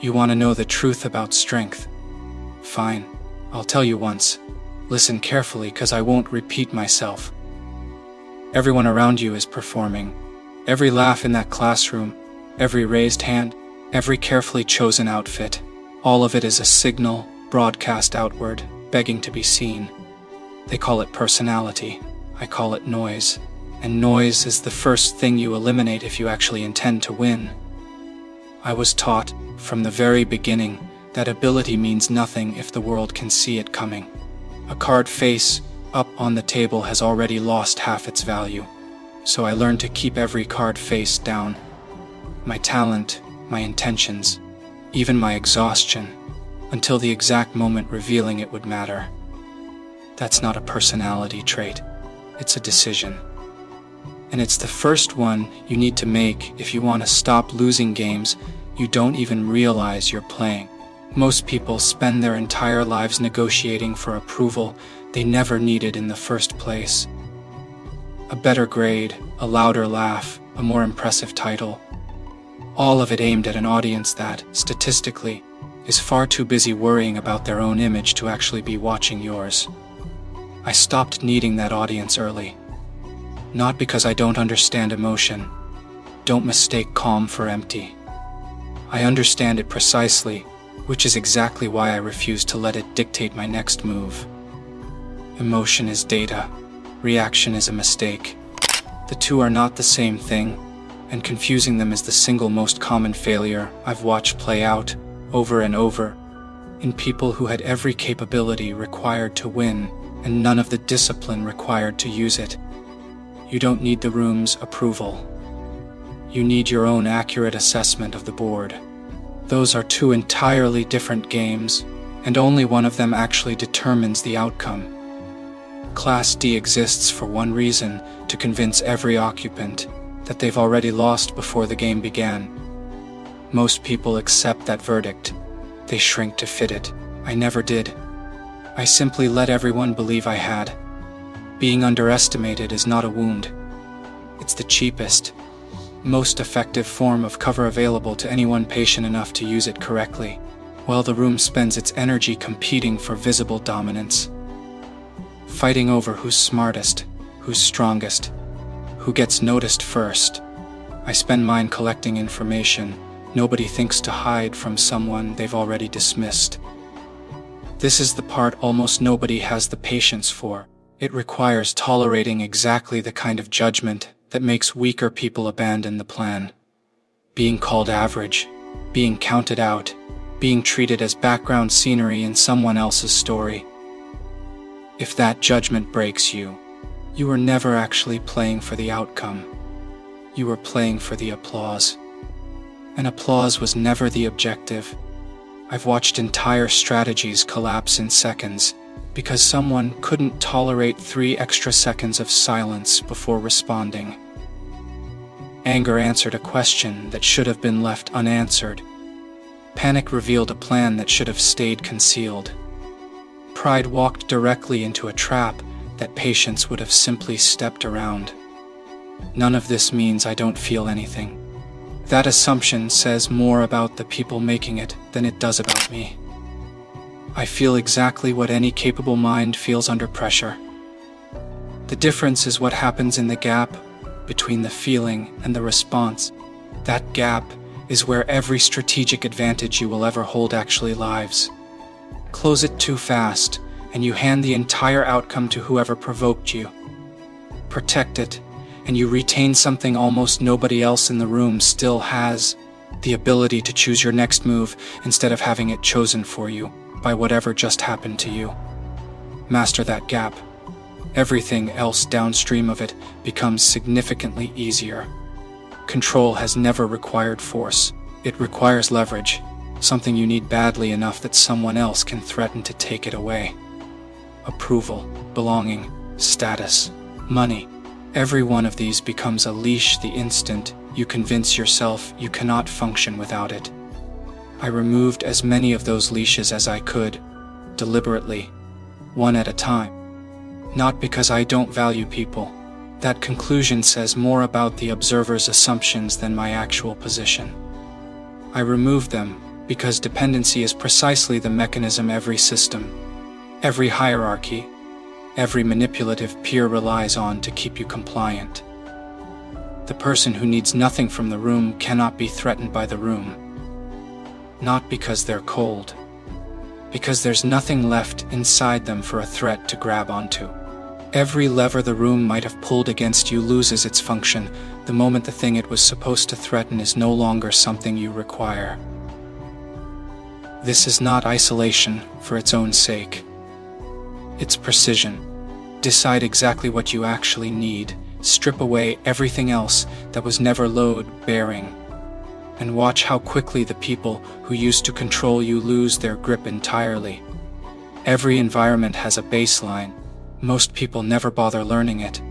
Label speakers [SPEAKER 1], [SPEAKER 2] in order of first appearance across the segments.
[SPEAKER 1] You want to know the truth about strength? Fine, I'll tell you once. Listen carefully, because I won't repeat myself. Everyone around you is performing. Every laugh in that classroom, every raised hand, every carefully chosen outfit, all of it is a signal broadcast outward, begging to be seen. They call it personality. I call it noise. And noise is the first thing you eliminate if you actually intend to win. I was taught, from the very beginning, that ability means nothing if the world can see it coming. A card face up on the table has already lost half its value, so I learned to keep every card face down. My talent, my intentions, even my exhaustion, until the exact moment revealing it would matter. That's not a personality trait, it's a decision. And it's the first one you need to make if you want to stop losing games you don't even realize you're playing. Most people spend their entire lives negotiating for approval they never needed in the first place. A better grade, a louder laugh, a more impressive title. All of it aimed at an audience that, statistically, is far too busy worrying about their own image to actually be watching yours. I stopped needing that audience early. Not because I don't understand emotion. Don't mistake calm for empty. I understand it precisely, which is exactly why I refuse to let it dictate my next move. Emotion is data. Reaction is a mistake. The two are not the same thing, and confusing them is the single most common failure I've watched play out over and over in people who had every capability required to win and none of the discipline required to use it. You don't need the room's approval. You need your own accurate assessment of the board. Those are two entirely different games, and only one of them actually determines the outcome. Class D exists for one reason: to convince every occupant that they've already lost before the game began. Most people accept that verdict. They shrink to fit it. I never did. I simply let everyone believe I had. Being underestimated is not a wound. It's the cheapest, most effective form of cover available to anyone patient enough to use it correctly, while the room spends its energy competing for visible dominance. Fighting over who's smartest, who's strongest, who gets noticed first. I spend mine collecting information nobody thinks to hide from someone they've already dismissed. This is the part almost nobody has the patience for. It requires tolerating exactly the kind of judgment that makes weaker people abandon the plan. Being called average, being counted out, being treated as background scenery in someone else's story. If that judgment breaks you, you were never actually playing for the outcome. You were playing for the applause. And applause was never the objective. I've watched entire strategies collapse in seconds because someone couldn't tolerate 3 extra seconds of silence before responding. Anger answered a question that should have been left unanswered. Panic revealed a plan that should have stayed concealed. Pride walked directly into a trap that patience would have simply stepped around. None of this means I don't feel anything. That assumption says more about the people making it than it does about me. I feel exactly what any capable mind feels under pressure. The difference is what happens in the gap between the feeling and the response. That gap is where every strategic advantage you will ever hold actually lies. Close it too fast, and you hand the entire outcome to whoever provoked you. Protect it, and you retain something almost nobody else in the room still has: the ability to choose your next move instead of having it chosen for you by whatever just happened to you. Master that gap. Everything else downstream of it becomes significantly easier. Control has never required force. It requires leverage, something you need badly enough that someone else can threaten to take it away. Approval, belonging, status, money. Every one of these becomes a leash the instant you convince yourself you cannot function without it. I removed as many of those leashes as I could, deliberately, one at a time. Not because I don't value people. That conclusion says more about the observer's assumptions than my actual position. I removed them because dependency is precisely the mechanism every system, every hierarchy, every manipulative peer relies on to keep you compliant. The person who needs nothing from the room cannot be threatened by the room. Not because they're cold, because there's nothing left inside them for a threat to grab onto. Every lever the room might have pulled against you loses its function the moment the thing it was supposed to threaten is no longer something you require. This is not isolation for its own sake. It's precision. Decide exactly what you actually need. Strip away everything else that was never load-bearing. And watch how quickly the people who used to control you lose their grip entirely. Every environment has a baseline. Most people never bother learning it.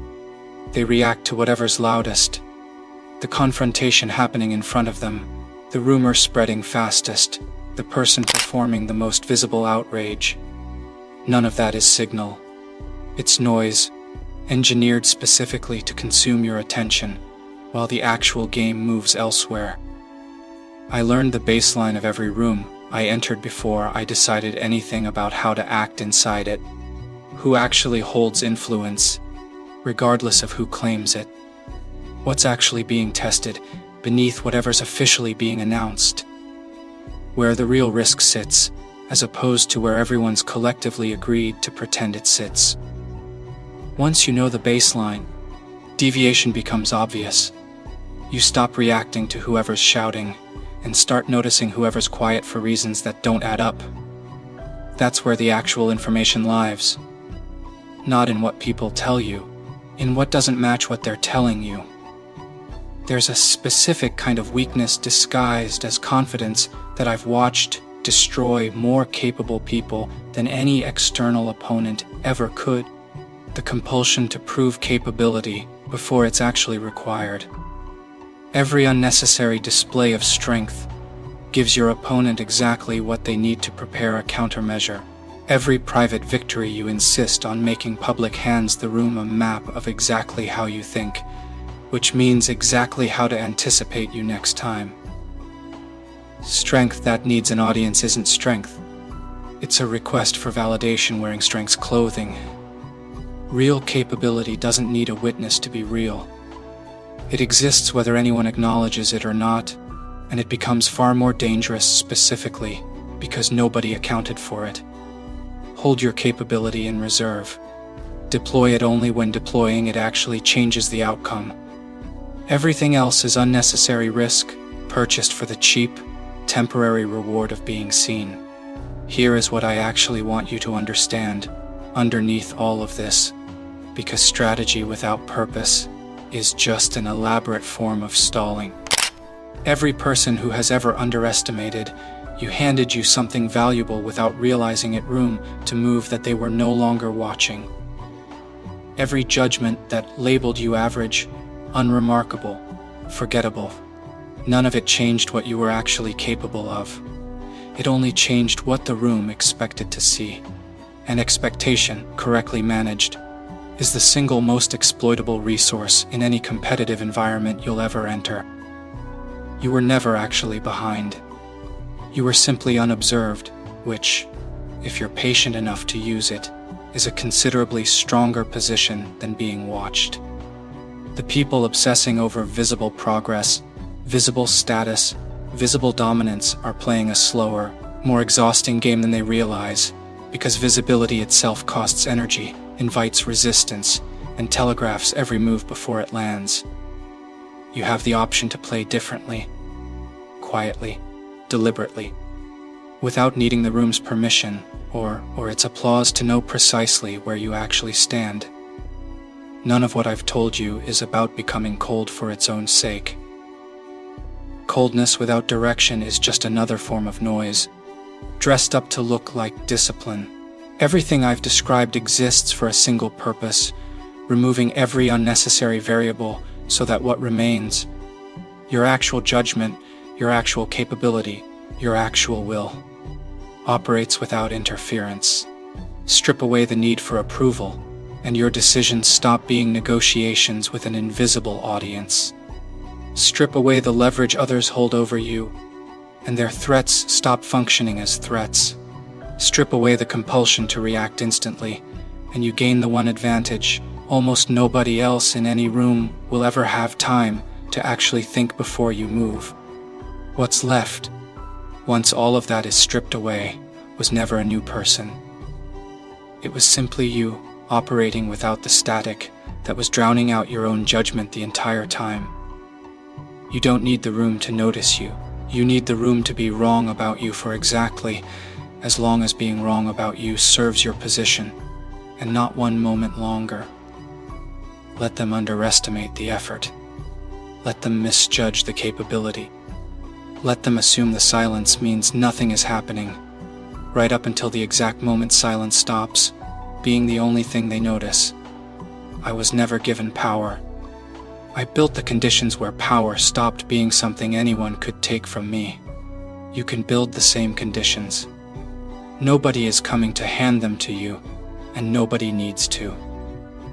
[SPEAKER 1] They react to whatever's loudest. The confrontation happening in front of them, the rumor spreading fastest, the person performing the most visible outrage. None of that is signal. It's noise, engineered specifically to consume your attention, while the actual game moves elsewhere. I learned the baseline of every room I entered before I decided anything about how to act inside it. Who actually holds influence, regardless of who claims it. What's actually being tested beneath whatever's officially being announced. Where the real risk sits, as opposed to where everyone's collectively agreed to pretend it sits. Once you know the baseline, deviation becomes obvious. You stop reacting to whoever's shouting and start noticing whoever's quiet for reasons that don't add up. That's where the actual information lies. Not in what people tell you, in what doesn't match what they're telling you. There's a specific kind of weakness disguised as confidence that I've watched destroy more capable people than any external opponent ever could. The compulsion to prove capability before it's actually required. Every unnecessary display of strength gives your opponent exactly what they need to prepare a countermeasure. Every private victory you insist on making public hands the room a map of exactly how you think, which means exactly how to anticipate you next time. Strength that needs an audience isn't strength. It's a request for validation wearing strength's clothing. Real capability doesn't need a witness to be real. It exists whether anyone acknowledges it or not, and it becomes far more dangerous specifically because nobody accounted for it. Hold your capability in reserve. Deploy it only when deploying it actually changes the outcome. Everything else is unnecessary risk, purchased for the cheap, temporary reward of being seen. Here is what I actually want you to understand, underneath all of this, because strategy without purpose is just an elaborate form of stalling. Every person who has ever underestimated you handed you something valuable without realizing it room to move that they were no longer watching. Every judgment that labeled you average, unremarkable, forgettable, none of it changed what you were actually capable of. It only changed what the room expected to see. And expectation, correctly managed, is the single most exploitable resource in any competitive environment you'll ever enter. You were never actually behind. You were simply unobserved, which, if you're patient enough to use it, is a considerably stronger position than being watched. The people obsessing over visible progress, visible status, visible dominance are playing a slower, more exhausting game than they realize, because visibility itself costs energy, invites resistance, and telegraphs every move before it lands. You have the option to play differently, quietly, deliberately, without needing the room's permission or its applause to know precisely where you actually stand. None of what I've told you is about becoming cold for its own sake. Coldness without direction is just another form of noise, dressed up to look like discipline. Everything I've described exists for a single purpose, removing every unnecessary variable so that what remains, your actual judgment, your actual capability, your actual will, operates without interference. Strip away the need for approval, and your decisions stop being negotiations with an invisible audience. Strip away the leverage others hold over you, and their threats stop functioning as threats. Strip away the compulsion to react instantly, and you gain the one advantage: almost nobody else in any room will ever have time to actually think before you move. What's left, once all of that is stripped away, was never a new person. It was simply you, operating without the static that was drowning out your own judgment the entire time. You don't need the room to notice you. You need the room to be wrong about you for exactly as long as being wrong about you serves your position, and not one moment longer. Let them underestimate the effort. Let them misjudge the capability. Let them assume the silence means nothing is happening, right up until the exact moment silence stops, being the only thing they notice. I was never given power. I built the conditions where power stopped being something anyone could take from me. You can build the same conditions. Nobody is coming to hand them to you, and nobody needs to.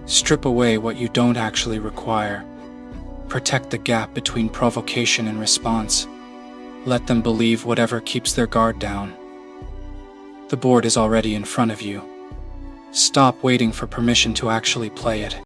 [SPEAKER 1] Strip away what you don't actually require. Protect the gap between provocation and response. Let them believe whatever keeps their guard down. The board is already in front of you. Stop waiting for permission to actually play it.